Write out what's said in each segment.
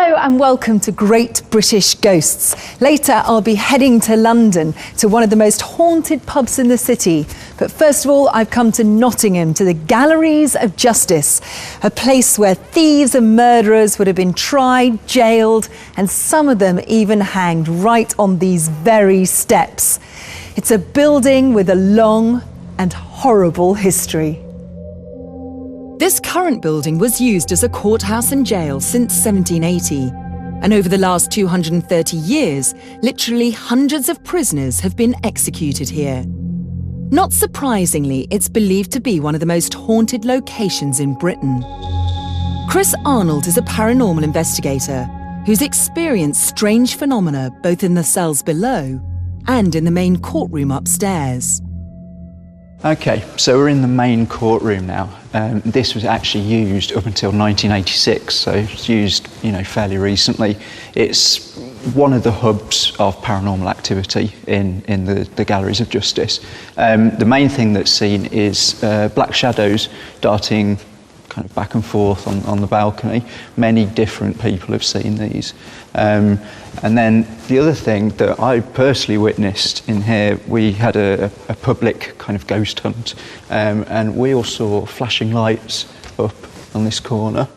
Hello and welcome to Great British Ghosts. Later I'll be heading to London to one of the most haunted pubs in the city. But first of all, I've come to Nottingham, to the Galleries of Justice, a place where thieves and murderers would have been tried, jailed, and some of them even hanged right on these very steps. It's a building with a long and horrible history. This current building was used as a courthouse and jail since 1780. And over the last 230 years, literally hundreds of prisoners have been executed here. Not surprisingly, it's believed to be one of the most haunted locations in Britain. Chris Arnold is a paranormal investigator who's experienced strange phenomena both in the cells below and in the main courtroom upstairs. Okay, so we're in the main courtroom now. This was actually used up until 1986, so it's used, fairly recently. It's one of the hubs of paranormal activity in the Galleries of Justice. The main thing that's seen is black shadows darting kind of back and forth on the balcony. Many different people have seen these. And then the other thing that I personally witnessed in here, we had a public kind of ghost hunt, and we all saw flashing lights up on this corner.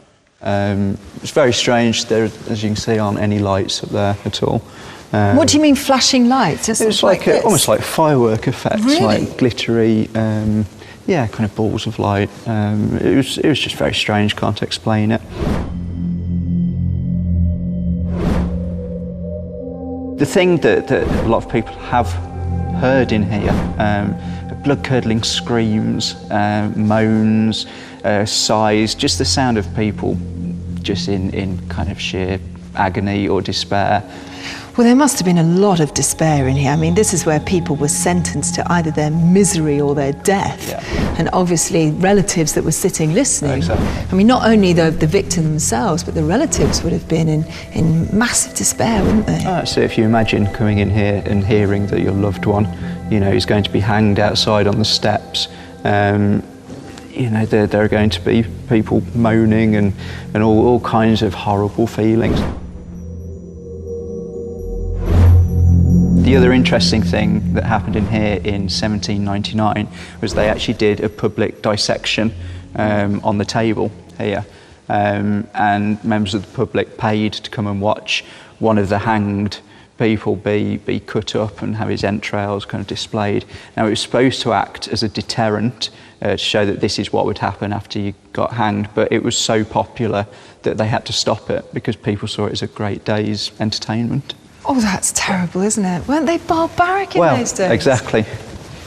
It's very strange. There, as you can see, aren't any lights up there at all. What do you mean flashing lights? It was like almost like firework effects, really? Like glittery, yeah, kind of balls of light. It was just very strange. Can't explain it. The thing that a lot of people have heard in here, blood-curdling screams, moans, sighs, just the sound of people just in kind of sheer agony or despair. Well, there must have been a lot of despair in here. I mean, this is where people were sentenced to either their misery or their death. Yeah. And obviously relatives that were sitting listening. Exactly. I mean, not only the victim themselves, but the relatives would have been in massive despair, wouldn't they? So if you imagine coming in here and hearing that your loved one, is going to be hanged outside on the steps, there are going to be people moaning and all kinds of horrible feelings. The other interesting thing that happened in here in 1799 was they actually did a public dissection on the table here, and members of the public paid to come and watch one of the hanged people be cut up and have his entrails kind of displayed. Now, it was supposed to act as a deterrent to show that this is what would happen after you got hanged, but it was so popular that they had to stop it because people saw it as a great day's entertainment. Oh, that's terrible, isn't it? Weren't they barbaric in those days? Well, exactly.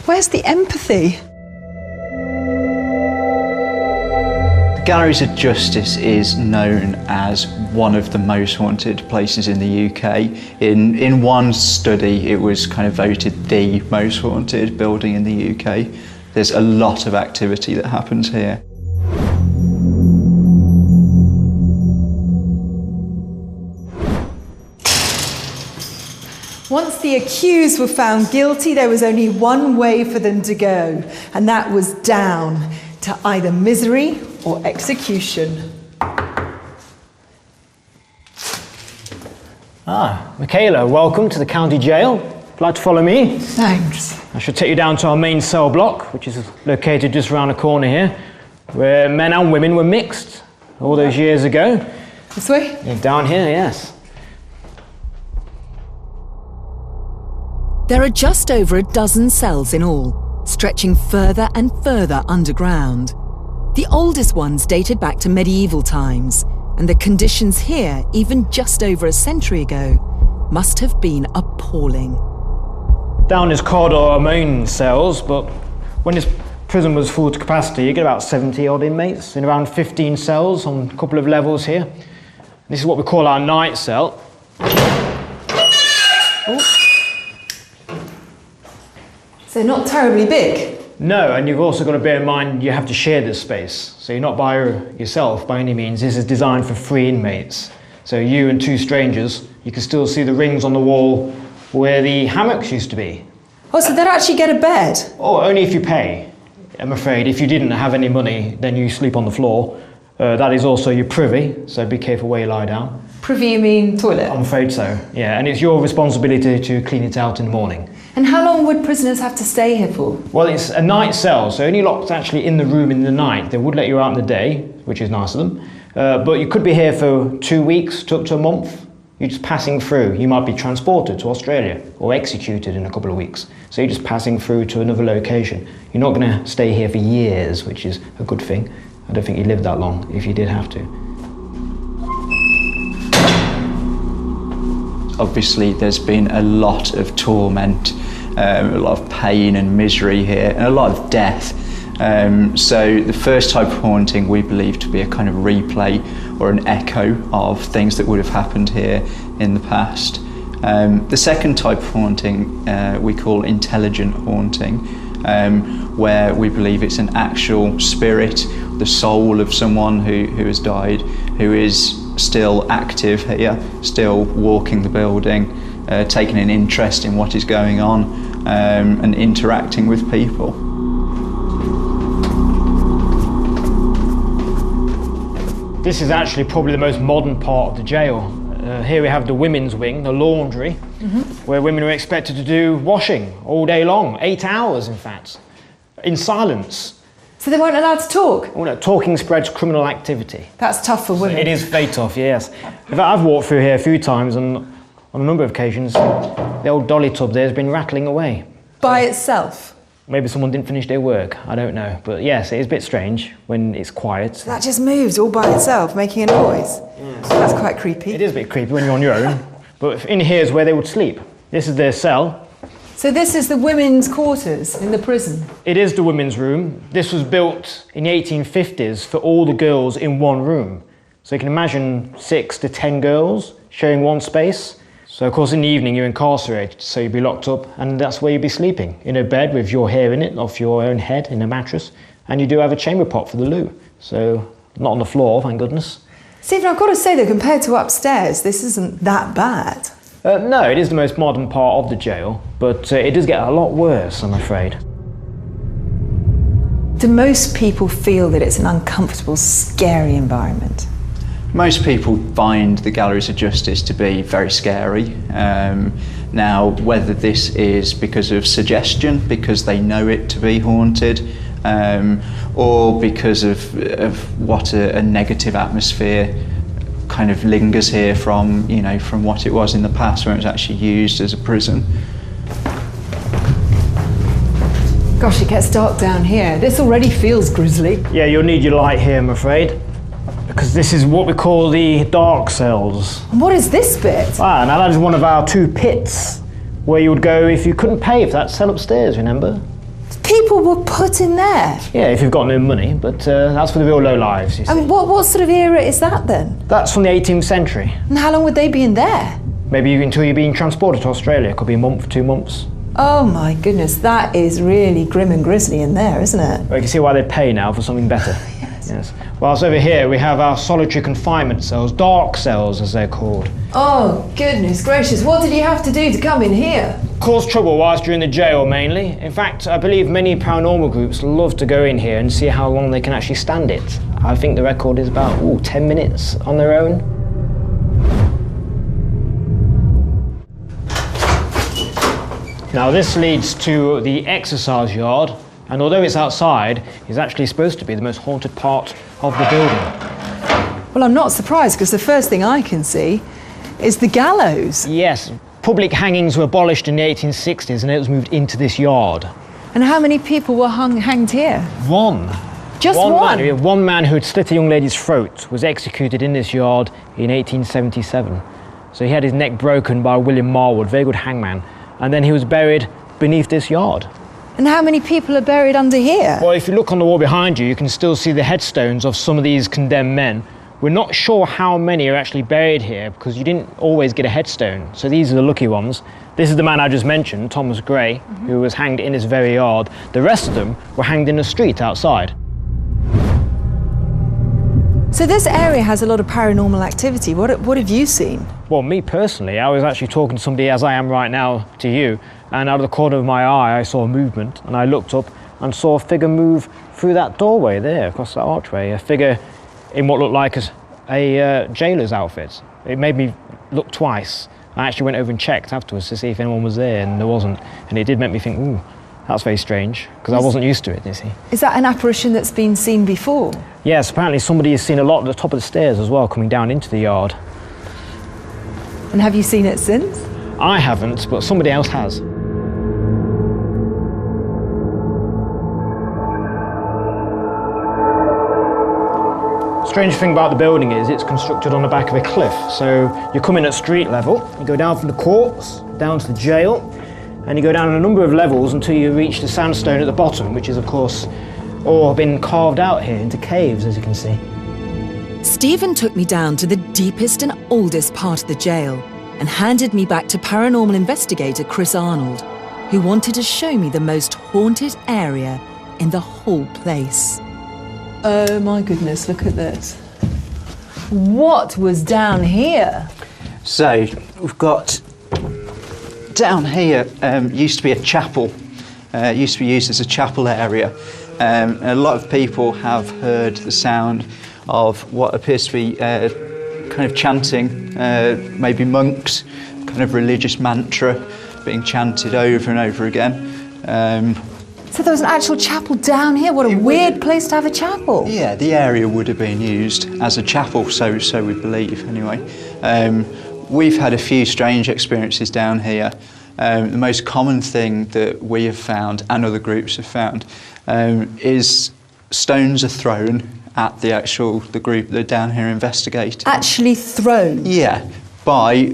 Where's the empathy? The Galleries of Justice is known as one of the most haunted places in the UK. In one study, it was kind of voted the most haunted building in the UK. There's a lot of activity that happens here. Once the accused were found guilty, there was only one way for them to go, and that was down to either misery or execution. Michaela, welcome to the county jail. Would you like to follow me? Thanks. I should take you down to our main cell block, which is located just around the corner here, where men and women were mixed all those years ago. This way? Yeah, down here, yes. There are just over a dozen cells in all, stretching further and further underground. The oldest ones dated back to medieval times, and the conditions here, even just over a century ago, must have been appalling. Down this corridor are main cells, but when this prison was full to capacity, you get about 70 odd inmates in around 15 cells on a couple of levels here. This is what we call our night cell. Oh. They're not terribly big. No, and you've also got to bear in mind you have to share this space. So you're not by yourself by any means. This is designed for 3 inmates. So you and 2 strangers, you can still see the rings on the wall where the hammocks used to be. Oh, so they'd actually get a bed? Oh, only if you pay. I'm afraid if you didn't have any money, then you sleep on the floor. That is also your privy, so be careful where you lie down. Privy, you mean toilet? I'm afraid so, yeah, and it's your responsibility to clean it out in the morning. And how long would prisoners have to stay here for? Well, it's a night cell, so only locked actually in the room in the night. They would let you out in the day, which is nice of them, but you could be here for 2 weeks to up to a month. You're just passing through. You might be transported to Australia or executed in a couple of weeks. So you're just passing through to another location. You're not going to stay here for years, which is a good thing. I don't think you'd live that long if you did have to. Obviously, there's been a lot of torment, a lot of pain and misery here, and a lot of death. So the first type of haunting we believe to be a kind of replay or an echo of things that would have happened here in the past. The second type of haunting we call intelligent haunting, where we believe it's an actual spirit, the soul of someone who has died, who is still active here, still walking the building, taking an interest in what is going on, and interacting with people. This is actually probably the most modern part of the jail. Here we have the women's wing, the laundry, where women are expected to do washing all day long, 8 hours in fact, in silence. So they weren't allowed to talk? Oh no, talking spreads criminal activity. That's tough for women. It is very tough, yes. In fact, I've walked through here a few times and on a number of occasions, the old dolly tub there has been rattling away. By itself? Maybe someone didn't finish their work, I don't know. But yes, it is a bit strange when it's quiet. That just moves all by itself, making a noise. Yes. That's quite creepy. It is a bit creepy when you're on your own. But in here is where they would sleep. This is their cell. So this is the women's quarters in the prison? It is the women's room. This was built in the 1850s for all the girls in one room. So you can imagine 6 to 10 girls sharing one space. So of course in the evening you're incarcerated, so you'd be locked up and that's where you'd be sleeping, in a bed with your hair in it, off your own head, in a mattress. And you do have a chamber pot for the loo, so not on the floor, thank goodness. Stephen, I've got to say that compared to upstairs, this isn't that bad. No, it is the most modern part of the jail, but it does get a lot worse, I'm afraid. Do most people feel that it's an uncomfortable, scary environment? Most people find the Galleries of Justice to be very scary. Now, whether this is because of suggestion, because they know it to be haunted, or because of what a negative atmosphere kind of lingers here from, you know, from what it was in the past when it was actually used as a prison. Gosh, it gets dark down here. This already feels grisly. Yeah, you'll need your light here, I'm afraid. Because this is what we call the dark cells. And what is this bit? Now that is one of our 2 pits where you would go if you couldn't pay for that cell upstairs, remember? People were put in there? Yeah, if you've got no money, but that's for the real low lives, you see. And what sort of era is that then? That's from the 18th century. And how long would they be in there? Maybe until you're being transported to Australia. It could be a month, 2 months. Oh my goodness, that is really grim and grisly in there, isn't it? Well, you can see why they'd pay now for something better. Yes. Whilst over here we have our solitary confinement cells, dark cells as they're called. Oh goodness gracious, what did you have to do to come in here? Cause trouble whilst you're in the jail mainly. In fact, I believe many paranormal groups love to go in here and see how long they can actually stand it. I think the record is about 10 minutes on their own. Now this leads to the exercise yard. And although it's outside, it's actually supposed to be the most haunted part of the building. Well, I'm not surprised, because the first thing I can see is the gallows. Yes, public hangings were abolished in the 1860s and it was moved into this yard. And how many people were hanged here? One. Just one? One man who had slit a young lady's throat was executed in this yard in 1877. So he had his neck broken by William Marwood, very good hangman, and then he was buried beneath this yard. And how many people are buried under here? Well, if you look on the wall behind you, you can still see the headstones of some of these condemned men. We're not sure how many are actually buried here because you didn't always get a headstone. So these are the lucky ones. This is the man I just mentioned, Thomas Gray, who was hanged in this very yard. The rest of them were hanged in the street outside. So this area has a lot of paranormal activity. What have you seen? Well, me personally, I was actually talking to somebody as I am right now to you, and out of the corner of my eye I saw a movement, and I looked up and saw a figure move through that doorway there, across that archway. A figure in what looked like a jailer's outfit. It made me look twice. I actually went over and checked afterwards to see if anyone was there, and there wasn't. And it did make me think, ooh, that's very strange, because I wasn't used to it, you see. Is that an apparition that's been seen before? Yes, apparently somebody has seen a lot at the top of the stairs as well, coming down into the yard. And have you seen it since? I haven't, but somebody else has. Strange thing about the building is it's constructed on the back of a cliff. So you come in at street level, you go down from the courts, down to the jail, and you go down a number of levels until you reach the sandstone at the bottom, which is, of course, all been carved out here into caves, as you can see. Stephen took me down to the deepest and oldest part of the jail and handed me back to paranormal investigator Chris Arnold, who wanted to show me the most haunted area in the whole place. Oh my goodness, look at this. What was down here? So we've got down here, used to be a chapel. It used to be used as a chapel area. A lot of people have heard the sound of what appears to be kind of chanting, maybe monks, kind of religious mantra being chanted over and over again. So there was an actual chapel down here? What a weird place to have a chapel. Yeah, the area would have been used as a chapel, so we believe anyway. We've had a few strange experiences down here. The most common thing that we have found, and other groups have found, is stones are thrown at the group that are down here investigating. Actually thrown? Yeah, by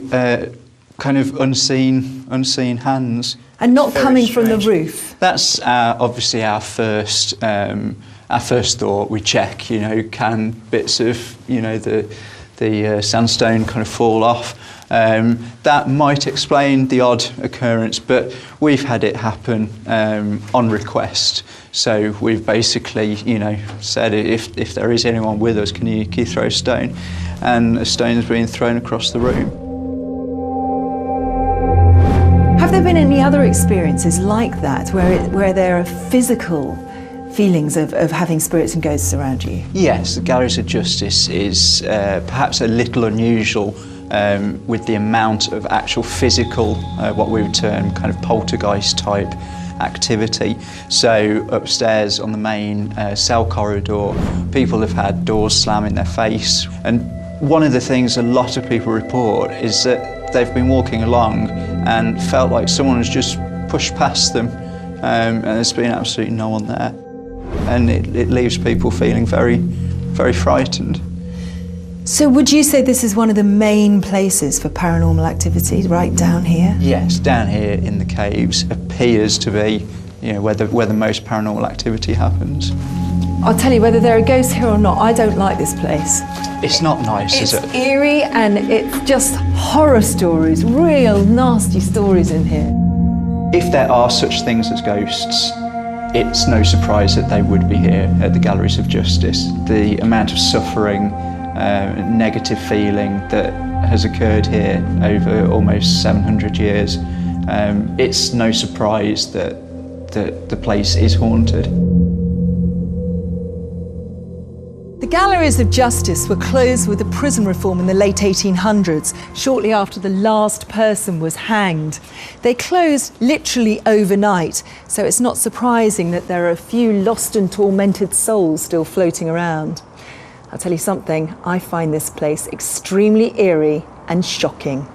kind of unseen hands. And not Very coming strange. from the roof? That's obviously our first thought. We check, can bits of, the sandstone kind of fall off. That might explain the odd occurrence, but we've had it happen on request. So we've basically, said if there is anyone with us, can you throw a stone? And a stone's been thrown across the room. Have there been any other experiences like that where there are physical feelings of having spirits and ghosts around you? Yes, the Galleries of Justice is perhaps a little unusual with the amount of actual physical, what we would term kind of poltergeist type activity. So upstairs on the main cell corridor, people have had doors slam in their face. And one of the things a lot of people report is that they've been walking along and felt like someone has just pushed past them, and there's been absolutely no one there. And it leaves people feeling very, very frightened. So would you say this is one of the main places for paranormal activity, right down here? Yes, down here in the caves appears to be, where the most paranormal activity happens. I'll tell you, whether there are ghosts here or not, I don't like this place. It's not nice, is it? It's eerie and it's just horror stories, real nasty stories in here. If there are such things as ghosts, it's no surprise that they would be here at the Galleries of Justice. The amount of suffering, negative feeling that has occurred here over almost 700 years, it's no surprise that the place is haunted. The Galleries of Justice were closed with the prison reform in the late 1800s, shortly after the last person was hanged. They closed literally overnight, so it's not surprising that there are a few lost and tormented souls still floating around. I'll tell you something, I find this place extremely eerie and shocking.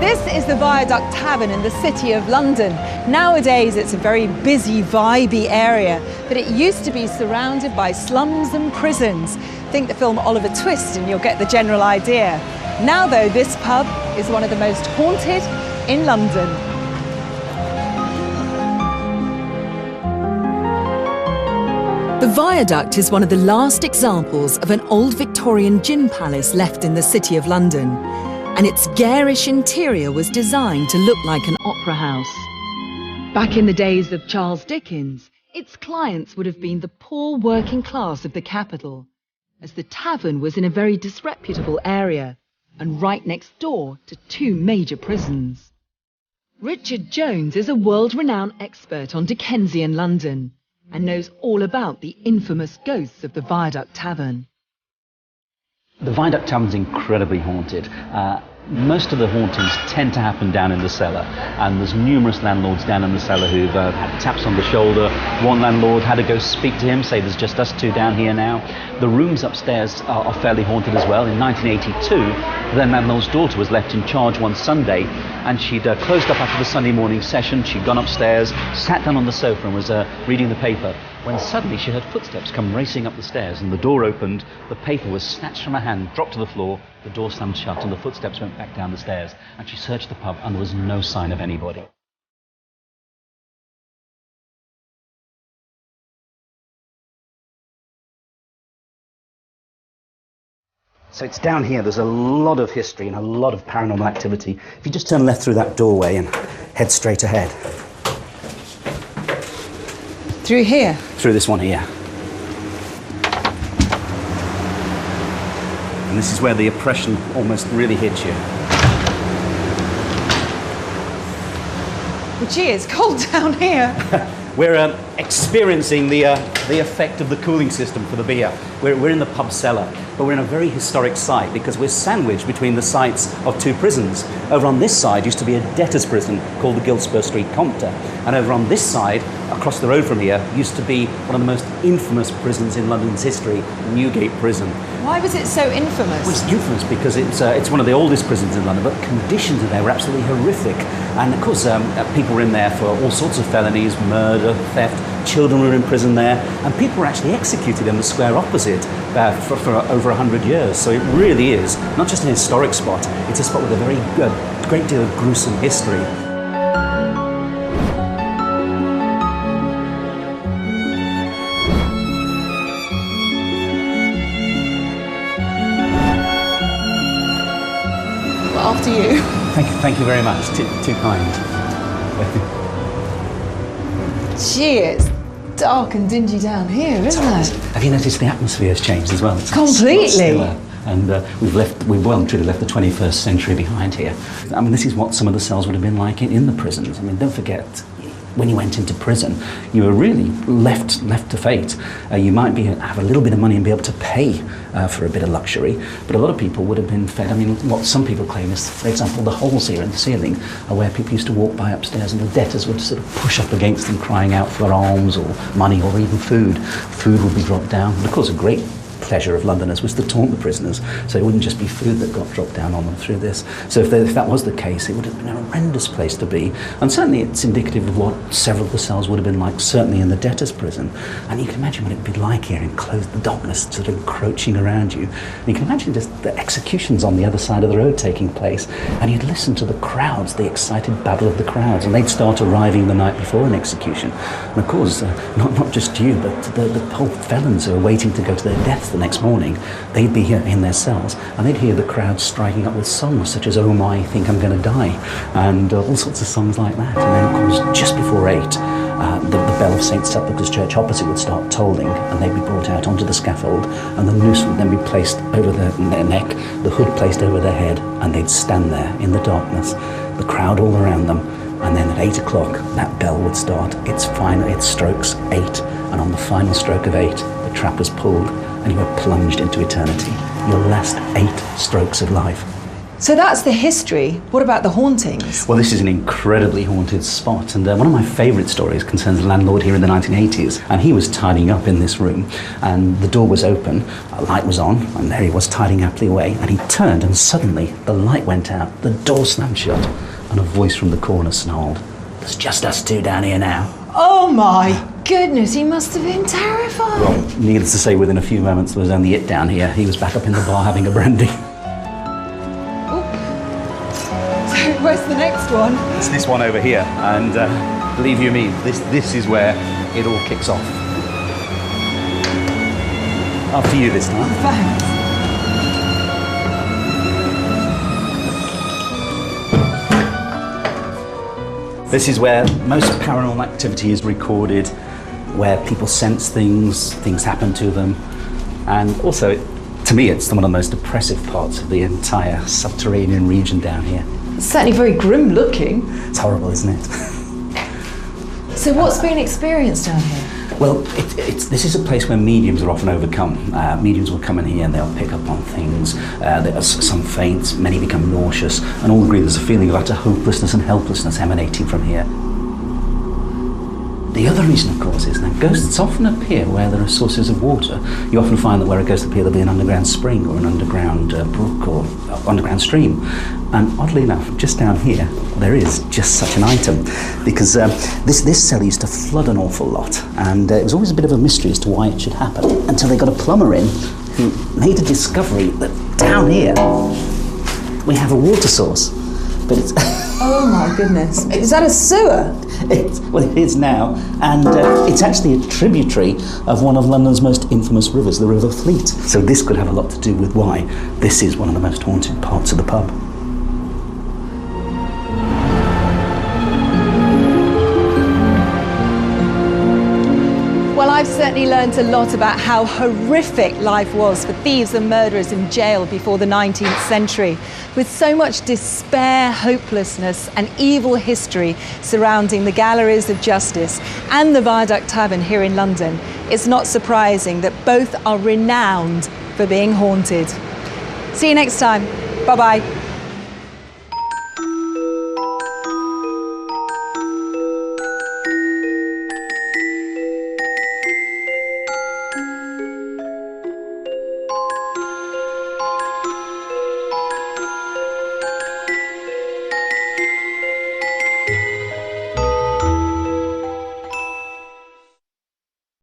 This is the Viaduct Tavern in the City of London. Nowadays it's a very busy, vibey area, but it used to be surrounded by slums and prisons. Think the film Oliver Twist and you'll get the general idea. Now though, this pub is one of the most haunted in London. The Viaduct is one of the last examples of an old Victorian gin palace left in the City of London, and its garish interior was designed to look like an opera house. Back in the days of Charles Dickens, its clients would have been the poor working class of the capital, as the tavern was in a very disreputable area and right next door to two major prisons. Richard Jones is a world-renowned expert on Dickensian London and knows all about the infamous ghosts of the Viaduct Tavern. The Viaduct Tavern's incredibly haunted. Most of the hauntings tend to happen down in the cellar, and there's numerous landlords down in the cellar who've had taps on the shoulder. One landlord had to go speak to him, say there's just us two down here now. The rooms upstairs are fairly haunted as well. In 1982, the then landlord's daughter was left in charge one Sunday, and she'd closed up after the Sunday morning session. She'd gone upstairs, sat down on the sofa and was reading the paper, when suddenly she heard footsteps come racing up the stairs, and the door opened, the paper was snatched from her hand, dropped to the floor, the door slammed shut, and the footsteps went back down the stairs, and she searched the pub, and there was no sign of anybody. So it's down here, there's a lot of history and a lot of paranormal activity. If you just turn left through that doorway and head straight ahead. Through here? Through this one here. And this is where the oppression almost really hits you. Well, gee, it's cold down here. We're experiencing the effect of the cooling system for the beer. We're in the pub cellar, but we're in a very historic site because we're sandwiched between the sites of two prisons. Over on this side used to be a debtor's prison called the Giltspur Street Compter, and over on this side, across the road from here, used to be one of the most infamous prisons in London's history, Newgate Prison. Why was it so infamous? Well, it's infamous because it's one of the oldest prisons in London, but conditions in there were absolutely horrific. And of course, people were in there for all sorts of felonies, murder, theft. Children were in prison there, and people were actually executed in the square opposite for over 100 years. So it really is not just an historic spot, it's a spot with a very great deal of gruesome history. After you. Thank you very much. Too kind. Gee, it's dark and dingy down here, isn't it? Have you noticed the atmosphere has changed as well? It's completely. Stiller. And we've well and truly left the 21st century behind here. I mean, this is what some of the cells would have been like in the prisons. I mean, don't forget, when you went into prison, you were really left to fate. You might have a little bit of money and be able to pay for a bit of luxury, but a lot of people would have been fed. I mean, what some people claim is, for example, the holes here in the ceiling are where people used to walk by upstairs and the debtors would sort of push up against them, crying out for alms or money or even food. Food would be dropped down. And of course, a great pleasure of Londoners was to taunt the prisoners, so it wouldn't just be food that got dropped down on them through this. So if that was the case, it would have been a horrendous place to be, and certainly it's indicative of what several of the cells would have been like, certainly in the debtors' prison. And you can imagine what it would be like here, enclosed, the darkness sort of encroaching around you. And you can imagine just the executions on the other side of the road taking place, and you'd listen to the crowds, the excited babble of the crowds, and they'd start arriving the night before an execution. And of course, not just you, but the whole felons who are waiting to go to their deaths the next morning, they'd be here in their cells, and they'd hear the crowd striking up with songs such as "Oh My, Think I'm Gonna Die," and all sorts of songs like that. And then, of course, just before 8, the bell of St Sepulchre's Church opposite would start tolling, and they'd be brought out onto the scaffold, and the noose would then be placed over their neck, the hood placed over their head, and they'd stand there in the darkness, the crowd all around them. And then at 8 o'clock, that bell would start its strokes 8, and on the final stroke of 8, the trap was pulled, and you were plunged into eternity. Your last 8 strokes of life. So that's the history. What about the hauntings? Well, this is an incredibly haunted spot, and one of my favourite stories concerns a landlord here in the 1980s, and he was tidying up in this room, and the door was open, a light was on, and there he was tidying aptly away, and he turned, and suddenly the light went out, the door slammed shut, and a voice from the corner snarled, "There's just us two down here now." Oh my goodness, he must have been terrified. Well, needless to say, within a few moments there was only it down here. He was back up in the bar having a brandy. So where's the next one? It's this one over here, and believe you me, this is where it all kicks off. After you this time. Thanks. This is where most paranormal activity is recorded, where people sense things happen to them, and also, to me, it's one of the most oppressive parts of the entire subterranean region down here. It's certainly very grim looking. It's horrible, isn't it? So what's been experienced down here? Well, this is a place where mediums are often overcome. Mediums will come in here and they'll pick up on things. Some faint, many become nauseous, and all agree there's a feeling of utter hopelessness and helplessness emanating from here. The other reason, of course, is that ghosts often appear where there are sources of water. You often find that where a ghost appears, there'll be an underground spring or an underground brook or underground stream. And oddly enough, just down here, there is just such an item. Because this cell used to flood an awful lot, and it was always a bit of a mystery as to why it should happen, until they got a plumber in who made a discovery that down here we have a water source. But it's... Oh my goodness. Is that a sewer? Well, it is now, and it's actually a tributary of one of London's most infamous rivers, the River Fleet. So this could have a lot to do with why this is one of the most haunted parts of the pub. Well, I've certainly learned a lot about how horrific life was for thieves and murderers in jail before the 19th century. With so much despair, hopelessness and evil history surrounding the galleries of justice and the Viaduct Tavern here in London, it's not surprising that both are renowned for being haunted. See you next time. Bye-bye.